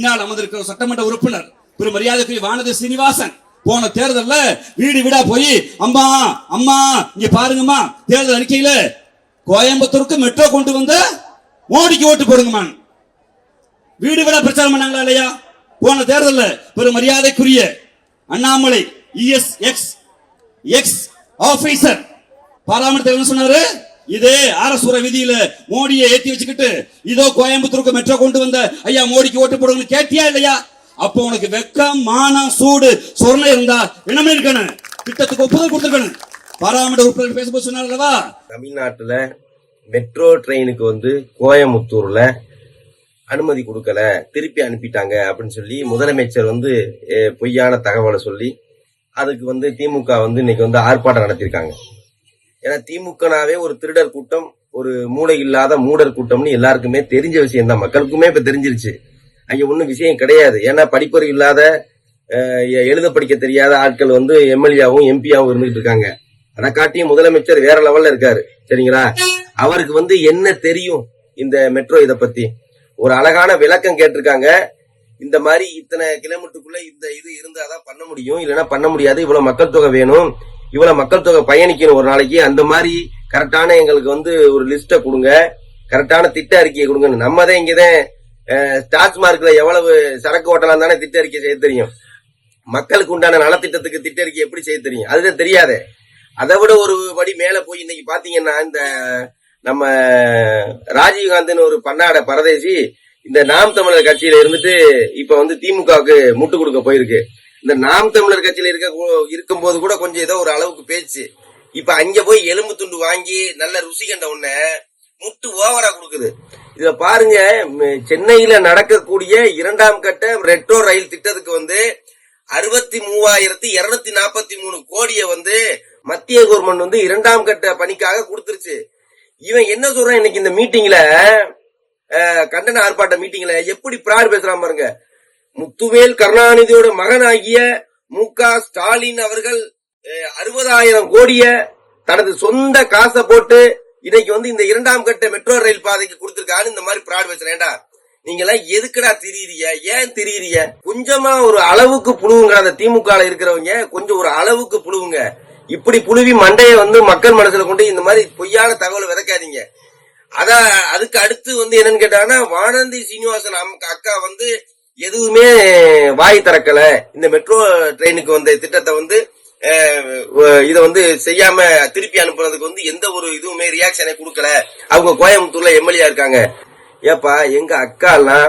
பின்னால் அமர்ந்திருக்கிற சட்டமன்ற உறுப்பினர் திரு மரியாதைக்குரிய வானதி சீனிவாசன் போன தேர்தல்ல வீடு வீடா போய் அம்மா அம்மா இங்க பாருங்கம்மா தேர்தல் அறிக்கையில கோயம்புத்தூருக்கு மெட்ரோ கொண்டு வந்த மோடிக்கு ஓட்டு போடுங்கம்மா வீடு வீடா பிரச்சாரம் பண்ணாங்களா இல்லையா? போன தேர்தல்ல பெரும் மரியாதைக்குரிய அண்ணாமலை எக்ஸ் ஆபீசர் பாராளுமன்றத்தில் சொன்னாரு, இதே அரசுர விதியில மோடியை ஏத்தி வச்சுக்கிட்டு இதோ கோயம்புத்தூருக்கு மெட்ரோ கொண்டு வந்த ஐயா மோடிக்கு ஓட்டு போடுங்க கேட்டியா இல்லையா? அப்போ உனக்கு வெக்கம் மானம் சூடு சொர்ணம் இருந்தா என்ன இருக்கணும், திட்டத்துக்கு ஒப்புதல் கொடுத்துருக்கணும். பாராளுமன்ற உறுப்பினர் பேசும்போது சொன்னார்லவா, தமிழ்நாட்டுல மெட்ரோ ட்ரெயினுக்கு கோயம்புத்தூர்ல அனுமதி கொடுக்கல, திருப்பி அனுப்பிட்டாங்க அப்படின்னு சொல்லி முதலமைச்சர் பொய்யான தகவலை சொல்லி அதுக்கு திமுக இன்னைக்கு ஆர்ப்பாட்டம் நடத்திருக்காங்க. ஏன்னா திமுகனாவே ஒரு திருடர் கூட்டம், ஒரு மூளை இல்லாத மூடர் கூட்டம்னு எல்லாருக்குமே தெரிஞ்ச விஷயம் தான், மக்களுக்குமே இப்ப தெரிஞ்சிருச்சு. அங்க ஒன்னும் விஷயம் கிடையாது. ஏன்னா படிப்பறிவு இல்லாத எழுத படிக்க தெரியாத ஆட்கள் எம்எல்ஏவும் எம்பியாவும் இருந்துகிட்டு இருக்காங்க. அதை காட்டியும் முதலமைச்சர் வேற லெவல்ல இருக்காரு. சரிங்களா? அவருக்கு என்ன தெரியும் இந்த மெட்ரோ இதை பத்தி? ஒரு அழகான விளக்கம் கேட்டிருக்காங்க. இந்த மாதிரி இத்தனை கிலோமீட்டருக்குள்ள இந்த இது இருந்தாதான் பண்ண முடியும், இல்லைன்னா பண்ண முடியாது, இவ்வளவு மக்கள் தொகை வேணும், இவ்வளவு மக்கள் தொகை பயணிக்கணும் ஒரு நாளைக்கு, அந்த மாதிரி கரெக்டான எங்களுக்கு ஒரு லிஸ்ட கொடுங்க, கரெக்டான திட்ட அறிக்கையை கொடுங்க. நம்ம தான் இங்கதான் டாஸ்மார்க்ல எவ்வளவு சரக்கு ஓட்டலாம் தானே திட்ட அறிக்கை செய்ய தெரியும். மக்களுக்கு உண்டான நலத்திட்டத்துக்கு திட்ட அறிக்கை எப்படி செய்ய தெரியும்? அதுதான் தெரியாது. அதை விட ஒரு படி மேல போய் இன்னைக்கு பாத்தீங்கன்னா இந்த நம்ம ராஜீவ்காந்தின்னு ஒரு பன்னாட பரதேசி இந்த நாம் தமிழர் கட்சியில இருந்துட்டு இப்ப திமுகவுக்கு முட்டு கொடுக்க போயிருக்கு. இந்த நாம் தமிழர் கட்சியில இருக்கும் போது கூட கொஞ்சம் ஏதோ ஒரு அளவுக்கு பேச்சு, இப்ப அங்க போய் எலும்பு துண்டு வாங்கி நல்ல ருசி கண்ட உடனே முட்டு ஓவரா கொடுக்குது. இதுல பாருங்க, சென்னையில நடக்கக்கூடிய 2ஆம் கட்ட மெட்ரோ ரயில் திட்டத்துக்கு 63,243 கோடியை மத்திய கவர்மெண்ட் 2ஆம் கட்ட பணிக்காக கொடுத்துருச்சு. இவன் என்ன சொல்றான் இன்னைக்கு இந்த மீட்டிங்ல, கண்டன ஆர்ப்பாட்ட மீட்டிங்ல எப்படி பிராட் பேசுறான் பாருங்க. முத்துவேல் கருணாநிதியோட மகனாகிய மு.க. ஸ்டாலின் அவர்கள் 60,000 கோடிய தனது சொந்த காசை போட்டு இன்னைக்கு இந்த 2ஆம் கட்ட மெட்ரோ ரயில் பாதைக்கு கொடுத்திருக்கான்னு இந்த மாதிரி பிராட் பேசுறேன்டா. நீங்க எல்லாம் எதுக்குடா திரியிறீங்க? ஏன் திரியிறீங்க? கொஞ்சமா ஒரு அளவுக்கு புழுவுங்க. அந்த திமுக இருக்கிறவங்க கொஞ்சம் ஒரு அளவுக்கு புழுவுங்க. இப்படி புழுவி மண்டைய மக்கள் மனசுல கொண்டு இந்த மாதிரி பொய்யான தகவல் விதைக்காதீங்க. அதுக்கு அடுத்து என்னன்னு கேட்டாங்கன்னா, வானதி சீனிவாசன் அக்கா எதுவுமே வாய் திறக்கல. இந்த மெட்ரோ ட்ரெயினுக்கு திட்டத்தை இத செய்யாம திருப்பி அனுப்புறதுக்கு எந்த ஒரு இதுவுமே ரியாக்ஷனை கொடுக்கல. அவங்க கோயம்புத்தூர்ல எம்எல்ஏ இருக்காங்க. ஏப்பா, எங்க அக்கா எல்லாம்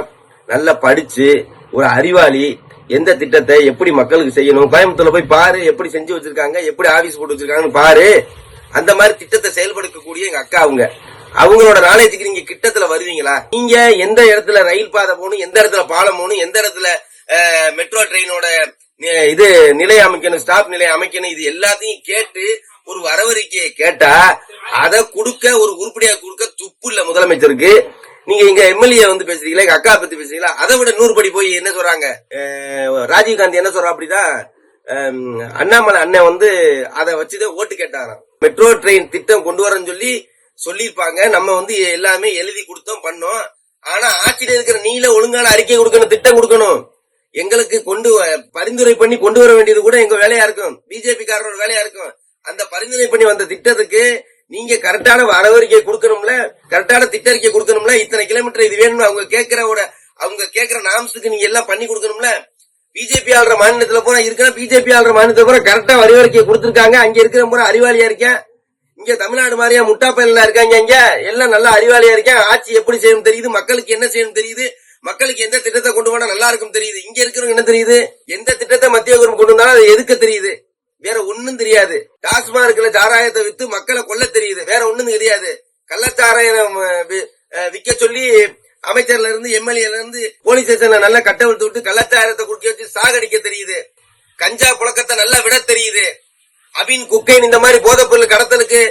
நல்லா படிச்சு ஒரு அறிவாளி, எந்த திட்டத்தை எப்படி மக்களுக்கு செய்யணும் கோயம்புத்தூர்ல போய் பாரு, எப்படி செஞ்சு வச்சிருக்காங்க, எப்படி ஆபீஸ் போட்டு வச்சிருக்காங்கன்னு பாரு. அந்த மாதிரி திட்டத்தை செயல்படுத்தக்கூடிய எங்க அக்கா அவங்களோட நாலேஜுக்கு நீங்க கிட்டத்துல வருவீங்களா? நீங்க எந்த இடத்துல ரயில் பாதை போகணும், எந்த இடத்துல பாலம் போகணும், எந்த இடத்துல மெட்ரோ ட்ரெயினோட இது நிலையம் அமைக்கணும், ஸ்டாப் நிலையம் அமைக்கணும், இது எல்லாத்தையும் கேட்டு ஒரு வரவறிக்கையை கேட்டா அதை கொடுக்க ஒரு உருப்படியா கொடுக்க துப்பு இல்ல முதலமைச்சருக்கு. நீங்க இங்க எம்எல்ஏ பேசுறீங்களா, எங்க அக்கா பத்தி பேசுறீங்களா? அதை விட 100 படி போய் என்ன சொல்றாங்க, ராஜீவ்காந்தி என்ன சொல்றா அப்படின்னா, அண்ணாமலை அண்ணன் அதை வச்சுதான் ஓட்டு கேட்டாராம். மெட்ரோ ட்ரெயின் திட்டம் கொண்டு வரன்னு சொல்லிருப்பாங்க. நம்ம எல்லாமே எழுதி கொடுத்தோம் பண்ணோம். ஆனா ஆட்சியில இருக்கிற நீல ஒழுங்கான அறிக்கை கொடுக்கணும், திட்டம் கொடுக்கணும். எங்களுக்கு பரிந்துரை பண்ணி கொண்டு வர வேண்டியது கூட எங்க வேலையா இருக்கும், பிஜேபி காரரோட வேலையா இருக்கும். அந்த பரிந்துரை பண்ணி வந்த திட்டத்துக்கு நீங்க கரெக்டான வரவறிக்கை கொடுக்கணும்ல, கரெக்டான திட்ட அறிக்கை கொடுக்கணும்ல. இத்தனை கிலோமீட்டர் இது வேணும்னு அவங்க கேட்கிற நாம்ஸுக்கு நீங்க எல்லாம் பண்ணி கொடுக்கணும்ல. பிஜேபி ஆளுற மாநிலத்துல போனா இருக்கா, பிஜேபி ஆளுற மாநிலத்துல போனா கரெக்டா வரவறிக்கை கொடுத்திருக்காங்க. அங்க இருக்கிற போற அறிவாளியா இருக்கேன். இங்க தமிழ்நாடு மாதிரியா முட்டா பயலா இருக்காங்க, இங்க எல்லாம் நல்லா அறிவாளியா இருக்கேன். ஆட்சி எப்படி செய்யணும் தெரியுது, மக்களுக்கு என்ன செய்யணும் தெரியுது, மக்களுக்கு எந்த திட்டத்தை கொண்டு போனா நல்லா இருக்கும் தெரியுது. இங்க இருக்கிறவங்க என்ன தெரியுது, எந்த திட்டத்தை மத்திய கவர்மெண்ட் கொண்டு வந்தாலும் அதை எதுக்க தெரியுது, வேற ஒண்ணும் தெரியாது. டாஸ்மார்க்ல சாராயத்தை வித்து மக்களை கொல்ல தெரியுது, வேற ஒண்ணும் தெரியாது. கள்ளச்சாராயம் விற்க சொல்லி அமைச்சர்ல இருந்து எம்எல்ஏல இருந்து போலீஸ் ஸ்டேஷன்ல நல்லா கட்டவிழ்த்து விட்டு கள்ளச்சாராயத்தை குடிக்க வச்சு சாகடிக்க தெரியுது. கஞ்சா புழக்கத்தை நல்லா விட தெரியுது. அபின் குக்கைன் இந்த மாதிரி போதைப் பொருள் கடத்தலுக்கு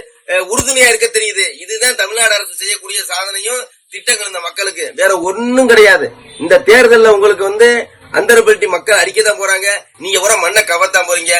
உறுதுணையா இருக்க தெரியுது. இதுதான் தமிழ்நாடு அரசு செய்யக்கூடிய சாதனையும் திட்டங்கள் இந்த மக்களுக்கு, வேற ஒன்னும் கிடையாது. இந்த தேர்தல்ல உங்களுக்கு அந்தரபிலிட்டி மக்கள் அடிக்கதான் போறாங்க. நீங்க மண்ணை கவத்தான் போறீங்க.